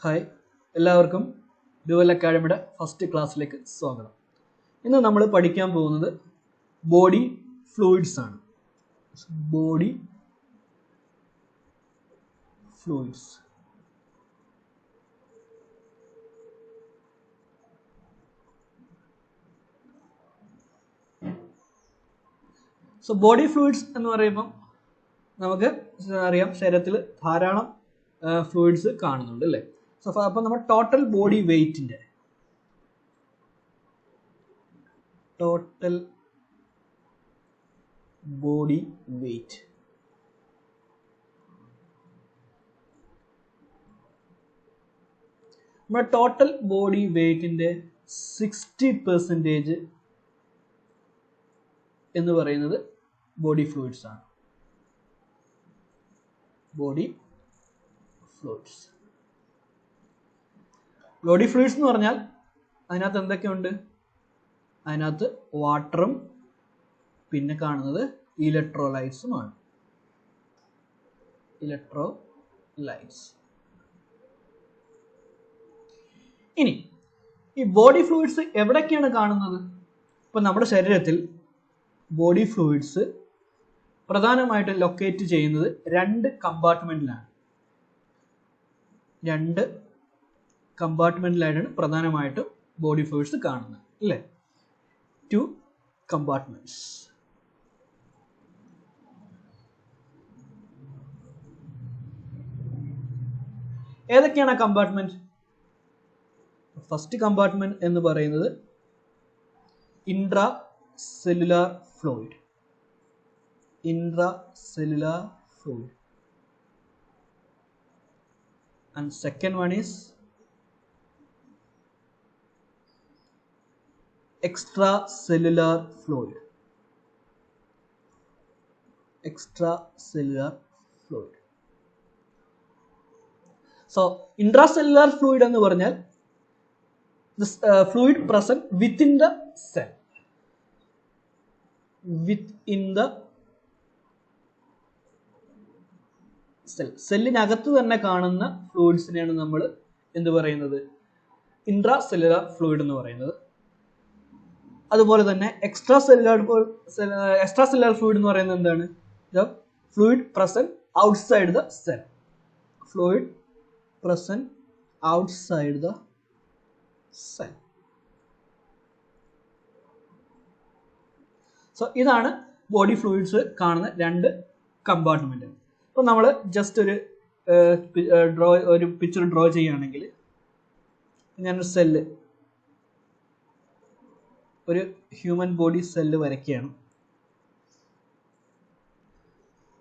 Hi, എല്ലാവർക്കും dual അക്കാഡമിയുടെ first ക്ലാസ്സിലേക്ക് സ്വാഗതം. ഇന്ന് നമ്മൾ പഠിക്കാൻ പോകുന്നത് ബോഡി ഫ്ലൂയിഡ്സ് ആണ്. Body fluids. ബോഡി ഫ്ലൂയിഡ്സ് എന്ന് പറയുമ്പം നമുക്ക് അറിയാം, ശരീരത്തിൽ ധാരാളം ഫ്ലൂയിഡ്സ് കാണുന്നുണ്ട് അല്ലേ. അപ്പോൾ നമ്മൾ ടോട്ടൽ ബോഡി വെയ്റ്റിന്റെ നമ്മുടെ ടോട്ടൽ ബോഡി വെയ്റ്റിന്റെ 60% എന്ന് പറയുന്നത് ബോഡി ഫ്ലൂയിഡ്സ് ആണ്. ബോഡി ഫ്ലൂയിഡ്സ് എന്ന് പറഞ്ഞാൽ അതിനകത്ത് എന്തൊക്കെയുണ്ട്? അതിനകത്ത് വാട്ടറും പിന്നെ കാണുന്നത് ഇലക്ട്രോലൈറ്റ്സുമാണ്. ഇനി ഈ ബോഡി ഫ്ലൂയിഡ്സ് എവിടൊക്കെയാണ് കാണുന്നത്? ഇപ്പൊ നമ്മുടെ ശരീരത്തിൽ ബോഡി ഫ്ലൂയിഡ്സ് പ്രധാനമായിട്ടും ലൊക്കേറ്റ് ചെയ്യുന്നത് രണ്ട് കമ്പാർട്ട്മെന്റിലായിട്ടാണ് പ്രധാനമായിട്ടും ബോഡി ഫ്ലൂയിഡ്സ് കാണുന്നത് അല്ലേ. 2 compartments. ഏതൊക്കെയാണ് കമ്പാർട്ട്മെന്റ്? ഫസ്റ്റ് കമ്പാർട്ട്മെന്റ് എന്ന് പറയുന്നത് intra cellular fluid. And second one is extracellular fluid. So intracellular fluid എന്ന് പറഞ്ഞാൽ this fluid present within the cell. സെല്ലിനകത്ത് തന്നെ കാണുന്ന ഫ്ലൂയിഡ്സിനെയാണ് നമ്മൾ എന്ത് പറയുന്നത്? ഇൻട്രാ സെല്ലുലാർ ഫ്ലൂയിഡ് എന്ന് പറയുന്നത്. അതുപോലെ തന്നെ എക്സ്ട്രാ സെല്ലുലാർ ഫ്ലൂയിഡ് എന്ന് പറയുന്നത് എന്താണ്? Fluid present outside the cell. So ഇതാണ് ബോഡി ഫ്ലൂയിഡ്സ് കാണുന്ന രണ്ട് കമ്പാർട്ട്മെന്റ്. അപ്പൊ നമ്മൾ ജസ്റ്റ് ഒരു പിക്ചർ ഡ്രോ ചെയ്യുകയാണെങ്കിൽ, ഞാനൊരു സെല്ല്, ഒരു ഹ്യൂമൻ ബോഡി സെല്ല് വരയ്ക്കുകയാണ്.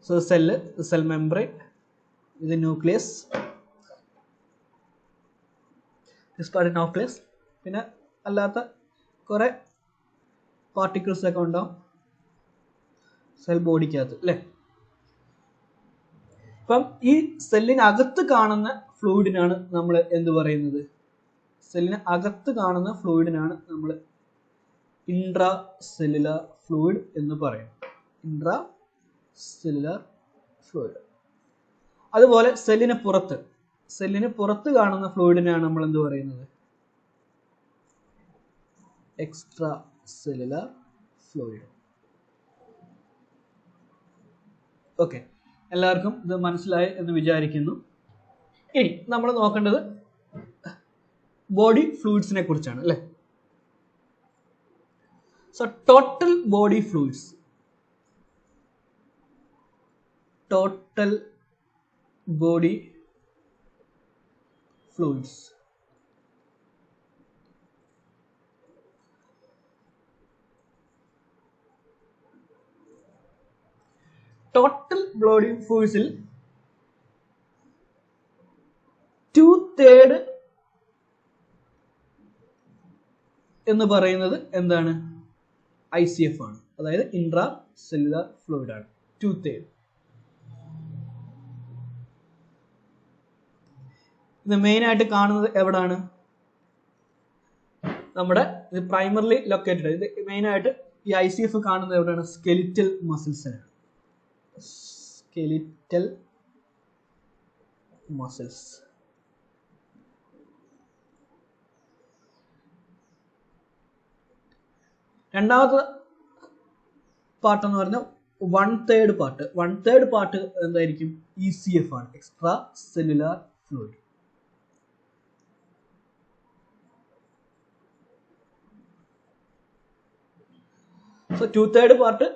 സോ സെൽ മെംബ്രെയിൻ, ഇത് ന്യൂക്ലിയസ്, പിന്നെ അല്ലാത്ത കുറെ പാർട്ടിക്കിൾസ് ഒക്കെ ഉണ്ടാവും സെൽ ബോഡിക്കകത്ത് അല്ലേ. അപ്പം ഈ സെല്ലിനകത്ത് കാണുന്ന ഫ്ലൂയിഡിനാണ് നമ്മൾ എന്ത് പറയുന്നത്? സെല്ലിനകത്ത് കാണുന്ന ഫ്ലൂയിഡിനാണ് നമ്മൾ ഇൻട്രാ സെല്ലുലാർ ഫ്ലൂയിഡ് എന്ന് പറയുന്നത്. അതുപോലെ സെല്ലിന് പുറത്ത് കാണുന്ന ഫ്ലൂയിഡിനാണ് നമ്മൾ എന്ത് പറയുന്നത്? Extra cellular fluid. ഓക്കെ, എല്ലാവർക്കും ഇത് മനസ്സിലായി എന്ന് വിചാരിക്കുന്നു. ഇനി നമ്മൾ നോക്കേണ്ടത് ബോഡി ഫ്ലൂയിഡ്സിനെ കുറിച്ചാണ് അല്ലേ. So total body fluids, total body ഫ്ലൂയിഡ്സിൽ 2/3 എന്ന് പറയുന്നത് എന്താണ്? ICF ആണ്, അതായത് ഇൻട്രാ സെല്ലുലാർ ഫ്ലൂയിഡ് ആണ്. 2/3. ഇത് മെയിൻ ആയിട്ട് കാണുന്നത് എവിടാണ്? നമ്മുടെ ഇത് പ്രൈമറിലി ലൊക്കേറ്റഡ്. ഇത് മെയിൻ ആയിട്ട് ഈ ICF കാണുന്നത് എവിടെയാണ്? സ്കെലിറ്റൽ മസിൽസിനാണ്. രണ്ടാമത്തെ പാർട്ട് എന്ന് പറഞ്ഞാൽ 1/3 പാർട്ട്. 1/3 പാർട്ട് എന്തായിരിക്കും? ECF ആണ്, extra cellular fluid. So 2/3 part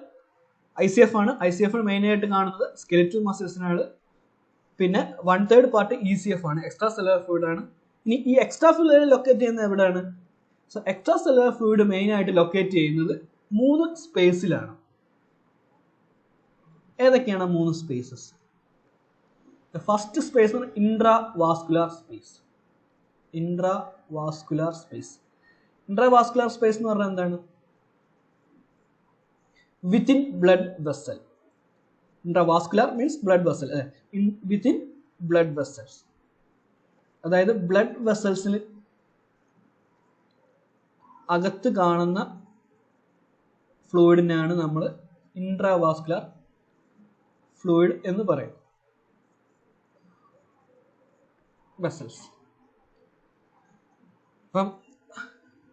ICF ആണ്. ICF മെയിൻ ആയിട്ട് കാണുന്നത് സ്കെലിറ്റൽ മസിൽസിനാണ്. പിന്നെ 1/3 പാർട്ട് ECF ആണ്, എക്സ്ട്രാ സെല്ലുലാർ ഫ്ലൂയിഡ് ആണ്. ഇനി ഈ എക്സ്ട്രാ സെല്ലുലാർ ലൊക്കേറ്റ് ചെയ്യുന്നത് എവിടെയാണ്? So extra cellular fluid main ആയിട്ട് ലൊക്കേറ്റ് ചെയ്യുന്നത് 3 സ്പേസിലാണ്. ഏതൊക്കെയാണ് 3 spaces? First space intravascular space. Intravascular space. Intravascular space എന്ന് പറഞ്ഞാൽ എന്താണ്? Within blood vessel. Intravascular means blood vessel. Within blood vessels, അതായത് ബ്ലഡ് വെസൽസിൽ അകത്ത് കാണുന്ന ഫ്ലൂയിഡിനാണ് നമ്മൾ ഇൻട്രാവാസ്കുലാർ ഫ്ലൂയിഡ് എന്ന് പറയുന്നത്. വെസൽസ്. അപ്പം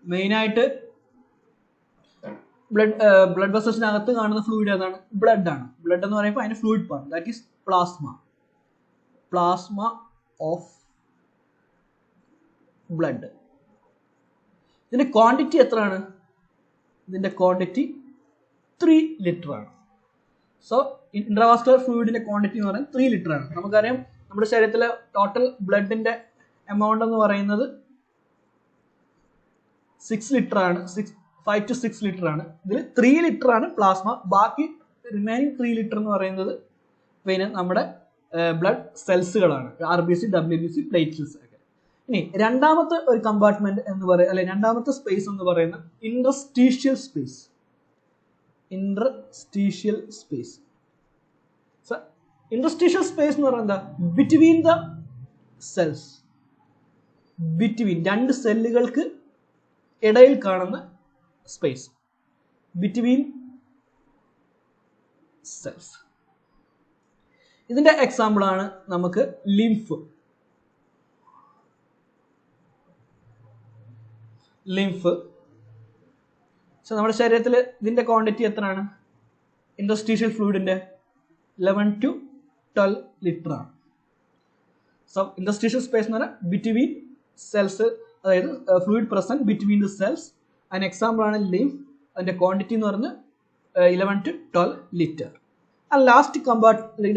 മെയിനായിട്ട് ബ്ലഡ് വെസൽസിനകത്ത് കാണുന്ന ഫ്ലൂയിഡ് ഏതാണ്? ബ്ലഡ് ആണ്. ബ്ലഡ് എന്ന് പറയുമ്പോൾ അതിന്റെ fluid part, that is plasma. Plasma of blood. ഇതിന്റെ ക്വാണ്ടിറ്റി എത്രയാണ്? ഇതിന്റെ ക്വാണ്ടിറ്റി 3 ലിറ്റർ ആണ്. സോ ഇൻട്രാവാസ്കുലർ ഫ്ലൂയിഡിന്റെ ക്വാണ്ടിറ്റി എന്ന് പറയുന്നത് 3 ലിറ്റർ ആണ്. നമുക്കറിയാം നമ്മുടെ ശരീരത്തിലെ ടോട്ടൽ ബ്ലഡിന്റെ എമൗണ്ട് എന്ന് പറയുന്നത് 6 ലിറ്റർ ആണ്. 5 to 6 ലിറ്റർ ആണ്. ഇതിൽ 3 ലിറ്റർ ആണ് പ്ലാസ്മ. ബാക്കി റിമൈനിങ് 3 ലിറ്റർ എന്ന് പറയുന്നത് പിന്നെ നമ്മുടെ ബ്ലഡ് സെൽസുകളാണ്, RBC, WBC, പ്ലേറ്റ്ലെറ്റ്സ് ഒക്കെ. ഇനി രണ്ടാമത്തെ ഒരു കമ്പാർട്ട്മെന്റ് എന്ന് പറയുന്നത്, അല്ലെ രണ്ടാമത്തെ സ്പേസ് എന്ന് പറയുന്നത് interstitial space. Interstitial space. Interstitial space എന്ന് പറയുന്നത് എന്താ? Between the cells. ബിറ്റ്വീൻ രണ്ട് സെല്ലുകൾക്ക് ഇടയിൽ കാണുന്ന സ്പേസ്. Between cells. ഇതിന്റെ എക്സാമ്പിൾ ആണ് നമുക്ക് ലിംഫ്. നമ്മുടെ ശരീരത്തിൽ ഇതിന്റെ ക്വാണ്ടിറ്റി എത്രയാണ്? ഇന്റർസ്റ്റീഷ്യൽ ഫ്ലൂയിഡിന്റെ 11 to 12 ലിറ്റർ ആണ്. സോ ഇന്റർസ്റ്റീഷ്യൽ സ്പേസ് എന്ന് പറഞ്ഞാൽ ബിറ്റ്വീൻ സെൽസ്, അതായത് fluid present between the cells. അതിന് എക്സാമ്പിൾ ആണ് ലിംഫ്. അതിന്റെ ക്വാണ്ടിറ്റി എന്ന് പറഞ്ഞാൽ 11 to 12 ലിറ്റർ.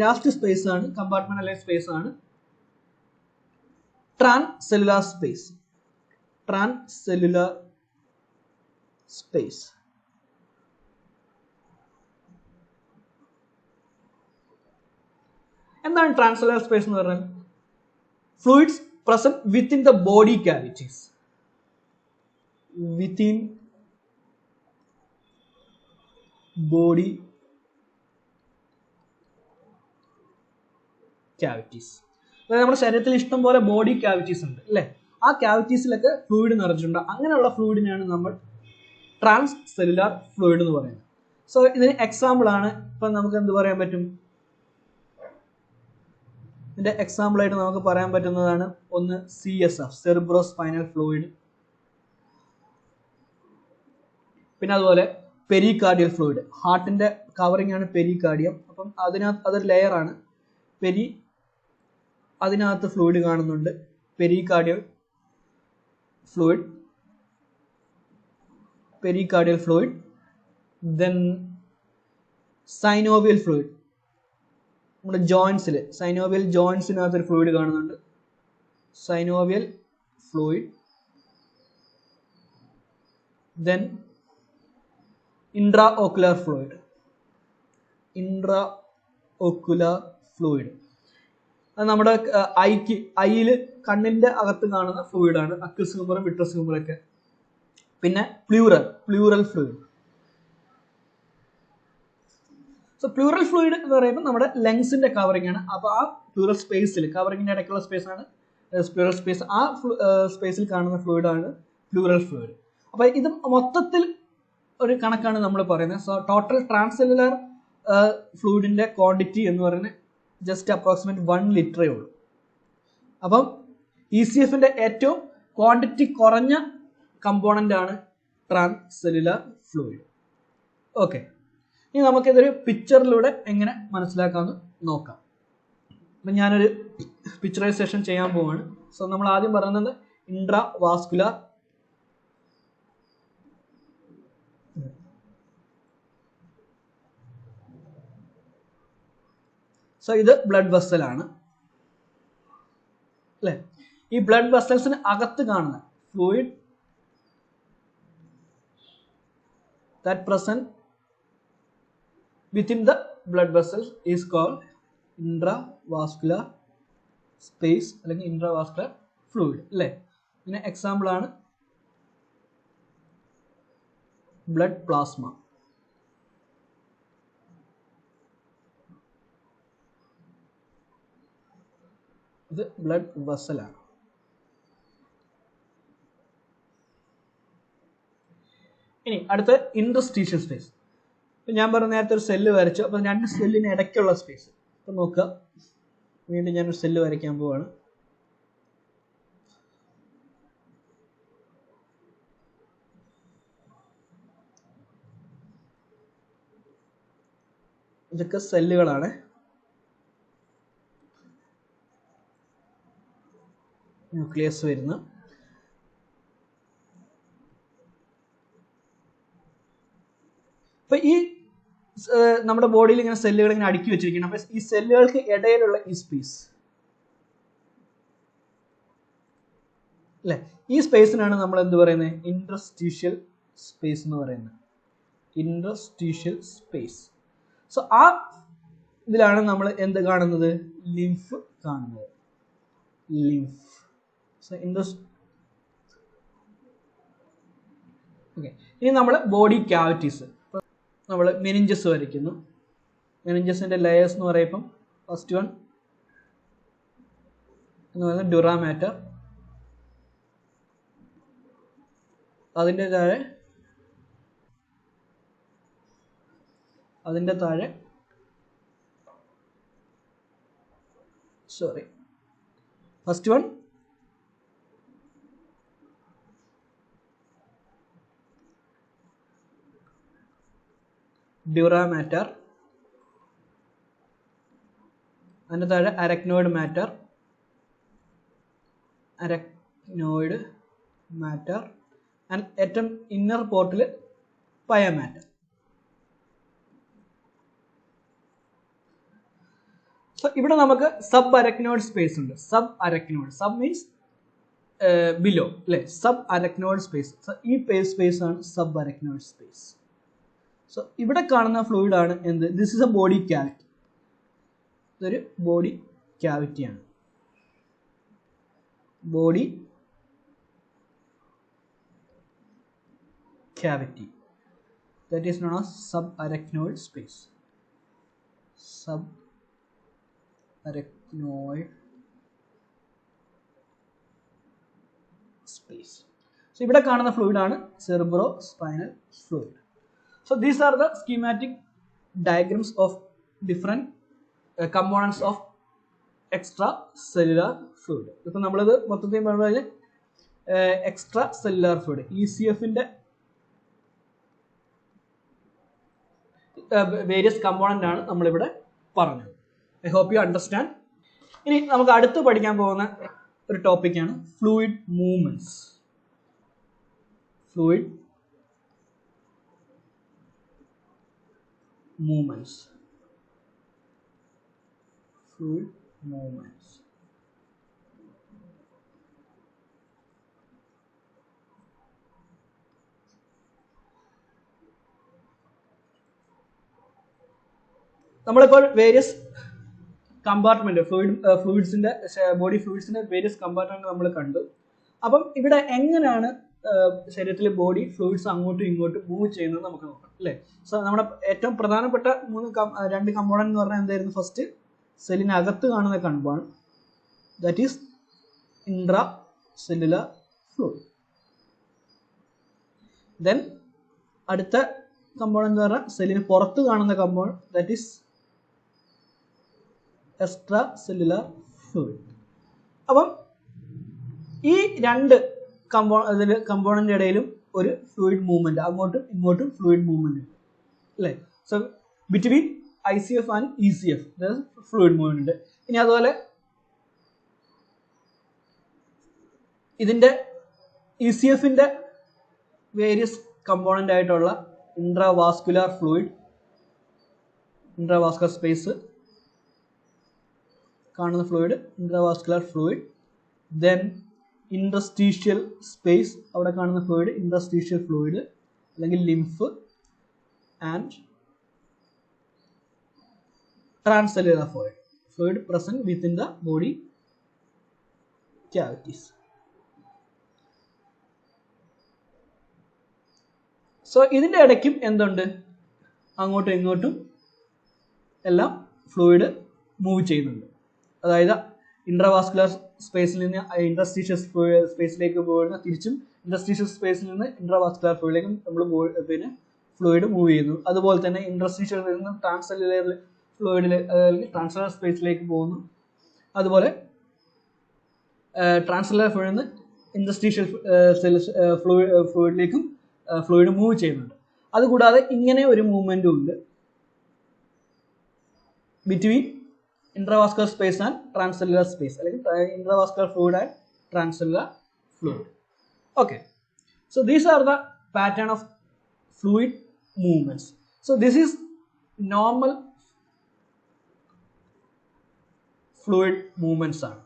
ലാസ്റ്റ് സ്പേസ് ആണ്, കമ്പാർട്ട്മെന്റ് അല്ലെങ്കിൽ സ്പേസ് ആണ് ട്രാൻസെല്ലുലാർ സ്പേസ്. ട്രാൻസെല്ലുലാർ സ്പേസ്. എന്താണ് ട്രാൻസെല്ലുലാർ സ്പേസ് എന്ന് പറഞ്ഞാൽ? Fluids present within the body cavities. Within body cavities. അതായത് നമ്മുടെ ശരീരത്തിൽ ഇഷ്ടം പോലെ ബോഡി കാവിറ്റീസ് ഉണ്ട് അല്ലേ? ആ കാവിറ്റീസിലൊക്കെ ഫ്ലൂയിഡ് നിറച്ചിട്ടുണ്ട്. അങ്ങനെയുള്ള ഫ്ലൂയിഡിനാണ് നമ്മൾ ട്രാൻസ് സെല്ലുലാർ ഫ്ലൂയിഡ് എന്ന് പറയുന്നത്. സോ ഇതിന് എക്സാമ്പിൾ ആണ്, ഇപ്പം നമുക്ക് എന്ത് പറയാൻ പറ്റും? ഇതിന്റെ എക്സാമ്പിൾ ആയിട്ട് നമുക്ക് പറയാൻ പറ്റുന്നതാണ് ഒന്ന് CSF, സെറിബ്രോ സ്പൈനൽ ഫ്ലൂയിഡ്. പിന്നെ അതുപോലെ പെരികാർഡിയൽ ഫ്ലൂയിഡ്. ഹാർട്ടിന്റെ കവറിംഗ് ആണ് പെരികാർഡിയം. അപ്പം അതൊരു ലെയർ ആണ്. അതിനകത്ത് ഫ്ലൂയിഡ് കാണുന്നുണ്ട്. Pericardial fluid. Then synovial fluid. നമ്മുടെ ജോയിന്റ്സിൽ സൈനോവിയൽ ജോയിന്റ്സിനകത്ത് ഒരു ഫ്ലൂയിഡ് കാണുന്നുണ്ട്. Synovial fluid. Then intra ocular fluid. അത് നമ്മുടെ ഐയിൽ കണ്ണിന്റെ അകത്ത് കാണുന്ന ഫ്ലൂയിഡ് ആണ്. അക്വസ് ഹ്യൂമറും വിട്രസ് ഹ്യൂമറും ഒക്കെ. പിന്നെ plural fluid. So plural fluid എന്ന് പറയുമ്പോൾ നമ്മുടെ ലങ്സിന്റെ കവറിംഗ് ആണ്. അപ്പോൾ ആ പ്ലൂറൽ സ്പേസിൽ, കവറിങ്ങിന്റെ ഇടയ്ക്കുള്ള സ്പേസ് ആണ് പ്ലൂറൽ സ്പേസ്. ആ സ്പേസിൽ കാണുന്ന ഫ്ലൂയിഡ് ആണ് പ്ലൂറൽ ഫ്ലൂയിഡ്. അപ്പൊ ഇത് മൊത്തത്തിൽ ഒരു കണക്കാണ് നമ്മൾ പറയുന്നത്. സോ ടോട്ടൽ ട്രാൻസെല്ലുലാർ ഫ്ലൂയിഡിന്റെ ക്വാണ്ടിറ്റി എന്ന് പറയുന്നത് ജസ്റ്റ് അപ്രോക്സിമേറ്റ് 1 ലിറ്ററേ ഉള്ളൂ. അപ്പം ECFന്റെ ഏറ്റവും ക്വാണ്ടിറ്റി കുറഞ്ഞ കമ്പോണന്റ് ആണ് ട്രാൻസെല്ലുലാർ ഫ്ലൂയിഡ്. ഓക്കെ, ഇനി നമുക്കിതൊരു പിക്ചറിലൂടെ എങ്ങനെ മനസ്സിലാക്കാമെന്ന് നോക്കാം. അപ്പം ഞാനൊരു പിക്ചറൈസേഷൻ ചെയ്യാൻ പോവാണ്. സോ നമ്മൾ ആദ്യം പറയുന്നത് ഇൻട്രാ വാസ്കുലാർ, സോ ഇത് ബ്ലഡ് വെസൽ ആണ് അല്ലെ. ഈ ബ്ലഡ് വെസൽസിന് അകത്ത് കാണുന്ന fluid that present within the blood vessels is called intravascular space അല്ലെങ്കിൽ intravascular fluid അല്ലേ. ഇതിന് എക്സാമ്പിൾ ആണ് ബ്ലഡ് പ്ലാസ്മ. ഇത് ബ്ലഡ് വെസൽ ആണ്. ഇനി അടുത്ത ഇന്റർസ്റ്റീഷ്യൽ സ്പേസ്. ഞാൻ പറഞ്ഞ നേരത്തെ ഒരു സെല്ല് വരച്ചു. അപ്പം 2 സെല്ലിന് ഇടയ്ക്കുള്ള സ്പേസ്. അപ്പം നോക്കുക, വീണ്ടും ഞാനൊരു സെല്ല് വരയ്ക്കാൻ പോവാണ്. ഇതൊക്കെ സെല്ലുകളാണ്. ന്യൂക്ലിയസ് വരുന്നു. അപ്പൊ ഈ നമ്മുടെ ബോഡിയിൽ ഇങ്ങനെ സെല്ലുകൾ ഇങ്ങനെ അടുക്കി വെച്ചിരിക്കണം. അപ്പൊ ഈ സെല്ലുകൾക്ക് ഇടയിലുള്ള ഈ സ്പേസ് അല്ലെ, ഈ സ്പേസിനാണ് നമ്മൾ എന്ത് പറയുന്നത്? ഇന്റർസ്റ്റീഷ്യൽ സ്പേസ് എന്ന് പറയുന്നത്. Interstitial space. സോ ആ ഇതിലാണ് നമ്മൾ എന്ത് കാണുന്നത്? ലിംഫ് കാണുന്നത്. ലിംഫ്. സോ ഓക്കെ, ഇനി നമ്മൾ ബോഡി ക്യാവിറ്റീസ്. നമ്മൾ മെനിഞ്ചസ് വരയ്ക്കുന്നു. മെനിഞ്ചസിന്റെ ലെയേഴ്സ് എന്ന് പറയുമ്പം ഫസ്റ്റ് വൺ എന്ന് പറയുന്നത് ഡ്യൂറാ മാറ്റർ. അതിൻ്റെ താഴെ ഫസ്റ്റ് വൺ ഡ്യൂറാ മാറ്റർ, അതിൻ്റെ താഴെ അരക്നോയിഡ് മാറ്റർ, ആൻഡ് ഏറ്റവും ഇന്നർ പോർട്ടിൽ പയ മാറ്റർ. സോ ഇവിടെ നമുക്ക് സബ് അരക്നോയിഡ് സ്പേസ് ഉണ്ട്. Subarachnoid, sub means below അല്ലെ. Subarachnoid space. ഈ സ്പേസ് ആണ് സബ് അരക്നോയിഡ് സ്പേസ്. സോ ഇവിടെ കാണുന്ന ഫ്ലൂയിഡ് ആണ് എന്ത്? This is a body cavity. ഇതൊരു ബോഡി ക്യാവിറ്റിയാണ്. Body cavity, that is known as subarachnoid space. Subarachnoid space. So ഇവിടെ കാണുന്ന ഫ്ലൂയിഡ് ആണ് cerebro spinal fluid. So these are the schematic diagrams of different components of extracellular fluid. ഇപ്പം നമ്മളിത് മൊത്തത്തിൽ പറഞ്ഞാൽ extracellular fluid, ECFന്റെ various component ആണ് നമ്മളിവിടെ പറഞ്ഞത്. I hope you understand. ഇനി നമുക്ക് അടുത്ത് പഠിക്കാൻ പോകുന്ന ഒരു ടോപ്പിക്കാണ് fluid movements. Fluid movements. Fluid movements. നമ്മളിപ്പോൾ വേരിയസ് കമ്പാർട്ട്മെന്റ് ഫ്ലൂയിഡ്സിന്റെ ബോഡി ഫ്ലൂയിഡ്സിന്റെ വേരിയസ് കമ്പാർട്ട്മെന്റ് നമ്മൾ കണ്ടു. അപ്പം ഇവിടെ എങ്ങനെയാണ് ശരീരത്തിലെ ബോഡി ഫ്ലൂയിഡ്സ് അങ്ങോട്ടും ഇങ്ങോട്ടും മൂവ് ചെയ്യുന്നത് നമുക്ക് നോക്കാം അല്ലേ. സോ നമ്മുടെ ഏറ്റവും പ്രധാനപ്പെട്ട 2 കമ്പോണന്റ് എന്ന് പറഞ്ഞാൽ എന്തായിരുന്നു? ഫസ്റ്റ് സെല്ലിനകത്ത് കാണുന്ന component, that is intra cellular fluid. Then അടുത്ത കമ്പോണന്റ് എന്ന് പറഞ്ഞാൽ സെല്ലിന് പുറത്ത് കാണുന്ന component, that is extra cellular fluid. അപ്പം ഈ 2 കമ്പോണന്റ് ഇടയിലും ഒരു ഫ്ലൂയിഡ് മൂവ്മെന്റ്, അങ്ങോട്ടും ഇങ്ങോട്ടും ഫ്ലൂയിഡ് മൂവ്മെന്റ് അല്ലേ. So between ICF and ECF fluid movement ഉണ്ട്. ഇനി അതുപോലെ ഇതിന്റെ ECFന്റെ വേരിയസ് കമ്പോണന്റ് ആയിട്ടുള്ള ഇൻട്രാവാസ്കുലാർ ഫ്ലൂയിഡ്, ഇൻട്രാവാസ്കുലർ സ്പേസ് കാണുന്ന fluid intravascular fluid, then ഇൻട്രസ്റ്റീഷ്യൽ space അവിടെ കാണുന്ന ഫ്ലൂയിഡ് ഇൻട്രസ്റ്റീഷ്യൽ ഫ്ലൂയിഡ് അല്ലെങ്കിൽ lymph, and transcellular fluid present within the body cavities. So ഇതിന്റെ ഇടയ്ക്കും എന്തുണ്ട്, അങ്ങോട്ടും ഇങ്ങോട്ടും എല്ലാം ഫ്ലൂയിഡ് മൂവ് ചെയ്യുന്നുണ്ട്. അതായത് ഇൻട്രാവാസ്കുലർ സ്പേസിൽ നിന്ന് ഇൻട്രസ്റ്റീഷ്യൽ സ്പേസിലേക്ക് പോകുന്ന, തിരിച്ചും ഇൻട്രസ്റ്റീഷ്യൽ സ്പേസിൽ നിന്ന് ഇൻട്രാവാസ്കുലർ ഫ്ലൂയിഡിലേക്കും നമ്മൾ പിന്നെ ഫ്ലൂയിഡ് മൂവ് ചെയ്യുന്നു. അതുപോലെ തന്നെ ഇൻട്രസ്റ്റീഷ്യലിൽ നിന്നും ട്രാൻസ്സെല്ലുലർ ഫ്ലൂയിഡിൽ ട്രാൻസ്സെല്ലുലർ സ്പേസിലേക്ക് പോകുന്നു. അതുപോലെ ട്രാൻസ്സെല്ലുലർ ഫ്ലൂയിഡിൽ നിന്ന് ഇൻട്രസ്റ്റീഷ്യൽ ഫ്ലൂയിഡിലേക്കും ഫ്ലൂയിഡ് മൂവ് ചെയ്യുന്നുണ്ട്. അതുകൂടാതെ ഇങ്ങനെ ഒരു മൂവ്മെന്റും ഉണ്ട് between intravascular space and transcellular space, അല്ലെങ്കിൽ intravascular fluid and transcellular fluid. Okay, so these are the pattern of fluid movements. So this is normal fluid movements ആണ്.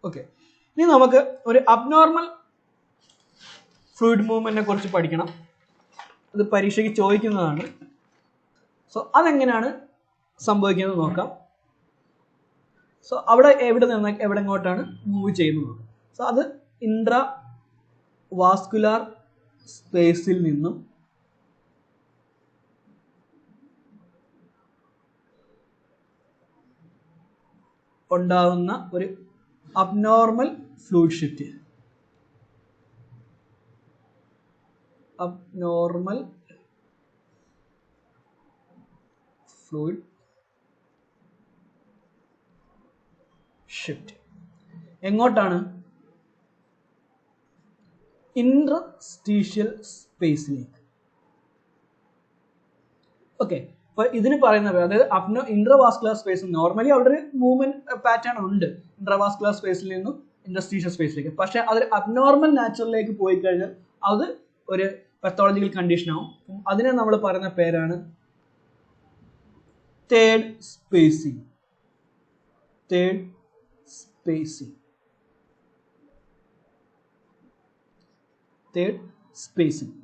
ഓക്കെ, ഇനി നമുക്ക് ഒരു അബ്നോർമൽ ഫ്ലൂയിഡ് മൂവ്മെന്റിനെ കുറിച്ച് പഠിക്കണം. അത് പരീക്ഷയ്ക്ക് ചോദിക്കുന്നതാണ്. സോ അതെങ്ങനെയാണ് സംഭവിക്കുന്നത് നോക്കാം. സോ അവിടെ എവിടെ നിന്ന് എങ്ങോട്ടാണ് മൂവ് ചെയ്യുന്നത്. സോ അത് ഇൻട്രാ വാസ്കുലാർ സ്പേസിൽ നിന്നും ഉണ്ടാവുന്ന ഒരു abnormal fluid shift, abnormal fluid shift എങ്ങോട്ടാണ്, ഇൻട്രസ്റ്റീഷ്യൽ സ്പേസിലേക്ക്. ഓക്കെ, അപ്പൊ ഇതിന് പറയുന്ന പേര്, അതായത് ഇൻട്രാവാസ്കുലർ സ്പേസ്, നോർമലി അവിടെ ഒരു മൂവ്മെന്റ് പാറ്റേൺ ഉണ്ട് ഇൻട്രാവാസ്കുലർ സ്പേസിൽ നിന്നും ഇൻട്രസ്റ്റീഷ്യൽ സ്പേസിലേക്ക്. പക്ഷെ അതൊരു അബ്നോർമൽ നാച്ചുറലിലേക്ക് പോയി കഴിഞ്ഞാൽ അത് ഒരു പത്തോളജിക്കൽ കണ്ടീഷൻ ആവും. അതിനെ നമ്മൾ പറയുന്ന പേരാണ് third spacing. Third spacing, third spacing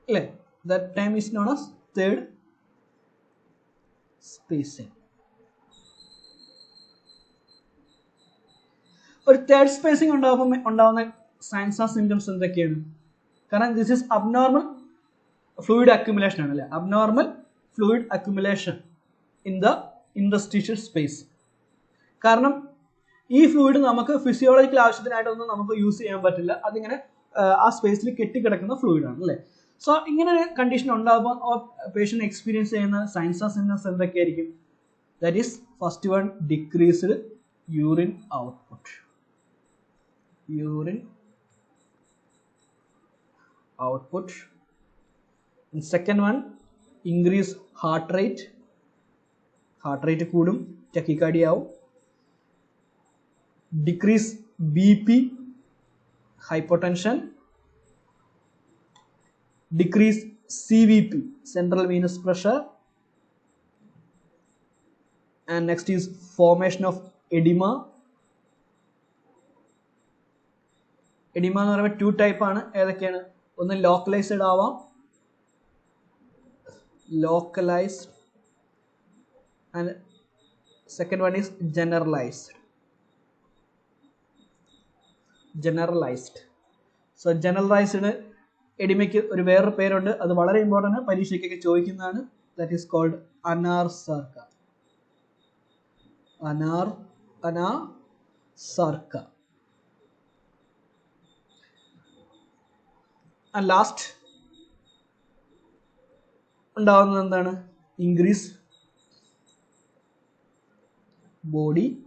അല്ലേ. That term is known as third spacing. ഒരു തേർഡ് സ്പേസിംഗ് ഉണ്ടാവുന്ന സയൻസ് ആൻഡ് സിംറ്റംസ് എന്തൊക്കെയാണ്? കാരണം this is abnormal fluid accumulation ആണ് അല്ലേ, abnormal fluid accumulation in the ഇൻട്രസ്റ്റീഷ്യൽ space. കാരണം ഈ ഫ്ലൂയിഡ് നമുക്ക് ഫിസിയോളജിക്കൽ ആവശ്യത്തിനായിട്ടൊന്നും നമുക്ക് യൂസ് ചെയ്യാൻ പറ്റില്ല. അതിങ്ങനെ ആ സ്പേസിൽ കെട്ടിക്കിടക്കുന്ന ഫ്ലൂയിഡ് ആണ് അല്ലേ. സോ ഇങ്ങനെ ഒരു കണ്ടീഷൻ ഉണ്ടാകുമ്പോൾ പേഷ്യന്റ് എക്സ്പീരിയൻസ് ചെയ്യുന്ന സയൻസ് ആൻഡ് സിംറ്റംസ് എന്തൊക്കെയായിരിക്കും? That is first one, decreased urine output. Urine output. Second one, increase heart rate. Heart rate കൂടും, ടക്കിക്കാർഡിയ ആവും. Decrease BP, hypotension. Decrease CVP, central venous pressure. And next is formation of edema. Edema എന്ന് പറയുമ്പോൾ 2 type ആണ്. ഏതൊക്കെയാണ്? ഒന്ന് localised ആവാം, localised, and second one is generalised. Generalised. So generalised എഡിമയ്ക്ക് ഒരു വേറൊരു പേരുണ്ട്, അത് വളരെ ഇമ്പോർട്ടൻ്റ്, പരീക്ഷയ്ക്കൊക്കെ ചോദിക്കുന്നതാണ്. That is called anasarca. Anasarca. And last ഉണ്ടാവുന്നത് എന്താണ്? Increase body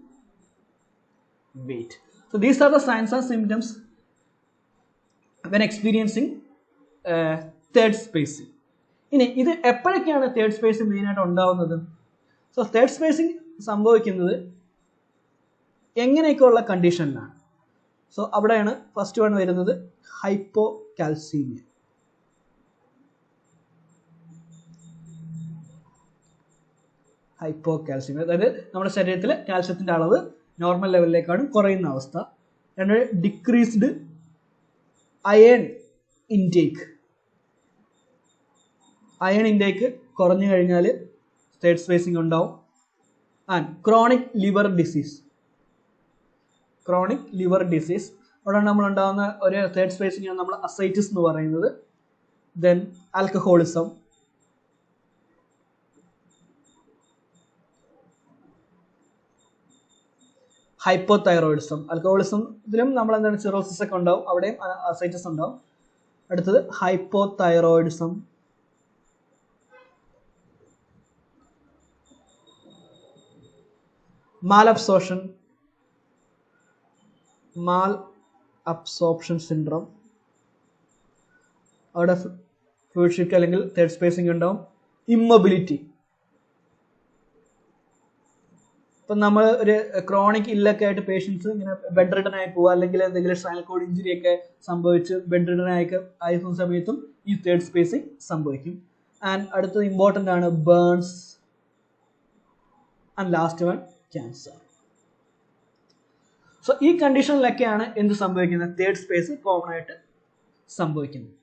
weight. So these are the signs and symptoms when experiencing third spacing. ഇനി ഇത് എപ്പോഴൊക്കെയാണ് തേർഡ് സ്പേസിംഗ് മെയിനായിട്ട് ഉണ്ടാവുന്നത്? സോ തേർഡ് സ്പേസിംഗ് സംഭവിക്കുന്നത് എങ്ങനെയൊക്കെയുള്ള കണ്ടീഷനിലാണ്? സോ അവിടെയാണ് ഫസ്റ്റ് വൺ വരുന്നത് ഹൈപ്പോകാൽസീമിയ. ഹൈപ്പോകാൽസീമിയ അതായത് നമ്മുടെ ശരീരത്തിൽ കാൽസ്യത്തിന്റെ അളവ് നോർമൽ ലെവലിലേക്കാണ് കുറയുന്ന അവസ്ഥ. രണ്ട്, decreased iron intake. Iron intake കുറഞ്ഞു കഴിഞ്ഞാൽ തേർഡ് സ്പേസിംഗ് ഉണ്ടാവും. And chronic liver disease. Chronic liver disease അവിടെയാണ് നമ്മൾ ഉണ്ടാകുന്ന ഒരു തേർഡ് സ്പേസിംഗ് ആണ് നമ്മൾ അസൈറ്റിസ് എന്ന് പറയുന്നത്. Then alcoholism, hypothyroidism. ആൽക്കഹോളിസത്തിലും നമ്മൾ എന്താണ് സിറോസിസ് ഒക്കെ ഉണ്ടാവും, അവിടെയും അസൈറ്റിസ് ഉണ്ടാവും. അടുത്തത് ഹൈപ്പോതൈറോയിഡിസം. മാലബ്സോർപ്ഷൻ സിൻഡ്രോം, അവിടെ ഫ്ലൂയിഡ് ഷിഫ്റ്റ് അല്ലെങ്കിൽ തേർഡ് സ്പേസിംഗ് ഉണ്ടാവും. ഇമ്മൊബിലിറ്റി. ഇപ്പം നമ്മൾ ഒരു ക്രോണിക് ഇല്ലൊക്കെ ആയിട്ട് പേഷ്യൻസ് ഇങ്ങനെ ബെഡ് റിഡൻ ആയി പോവുക, അല്ലെങ്കിൽ എന്തെങ്കിലും സ്പൈനൽ കോഡ് ഇഞ്ചുറി ഒക്കെ സംഭവിച്ച് ബെഡ് റിഡൻ ആയിരിക്കുന്ന സമയത്തും ഈ തേർഡ് സ്പേസിംഗ് സംഭവിക്കും. ആൻഡ് അടുത്തത് ഇമ്പോർട്ടൻ്റ് ആണ് burns. And last one cancer. So ഈ കണ്ടീഷനിലൊക്കെയാണ് എന്ത് സംഭവിക്കുന്നത്? തേർഡ് സ്പേസ് കോമൺ ആയിട്ട് സംഭവിക്കുന്നത്.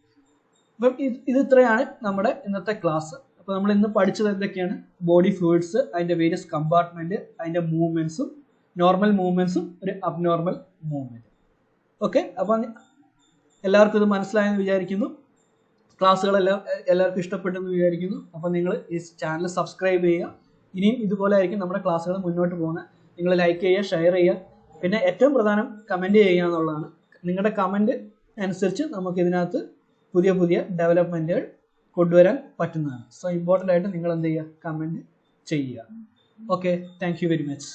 അപ്പം ഇത് ഇത്രയാണ് നമ്മുടെ ഇന്നത്തെ ക്ലാസ്. അപ്പോൾ നമ്മൾ ഇന്ന് പഠിച്ചത് എന്തൊക്കെയാണ്? ബോഡി ഫ്ലൂയിഡ്സ്, അതിൻ്റെ വേരിയസ് കമ്പാർട്ട്മെന്റ്, അതിൻ്റെ മൂവ്മെന്റ്സും, നോർമൽ മൂവ്മെന്റ്സും ഒരു അബ്നോർമൽ മൂവ്മെന്റ്. ഓക്കെ, അപ്പം എല്ലാവർക്കും ഇത് മനസ്സിലായെന്ന് വിചാരിക്കുന്നു. ക്ലാസ്സുകളെല്ലാം എല്ലാവർക്കും ഇഷ്ടപ്പെട്ടെന്ന് വിചാരിക്കുന്നു. അപ്പം നിങ്ങൾ ഈ ചാനൽ സബ്സ്ക്രൈബ് ചെയ്യുക. ഇനിയും ഇതുപോലെ ആയിരിക്കും നമ്മുടെ ക്ലാസ്സുകൾ മുന്നോട്ട് പോകുന്നത്. നിങ്ങൾ ലൈക്ക് ചെയ്യുക, ഷെയർ ചെയ്യുക, പിന്നെ ഏറ്റവും പ്രധാനം കമൻറ്റ് ചെയ്യുക എന്നുള്ളതാണ്. നിങ്ങളുടെ കമൻറ്റ് അനുസരിച്ച് നമുക്ക് ഇതിനകത്ത് പുതിയ പുതിയ ഡെവലപ്മെൻറ്റുകൾ കൊണ്ടുവരാൻ പറ്റുന്നതാണ്. സോ ഇമ്പോർട്ടൻ്റ് ആയിട്ട് നിങ്ങൾ എന്ത് ചെയ്യുക? കമൻറ്റ് ചെയ്യുക. Okay, thank you very much.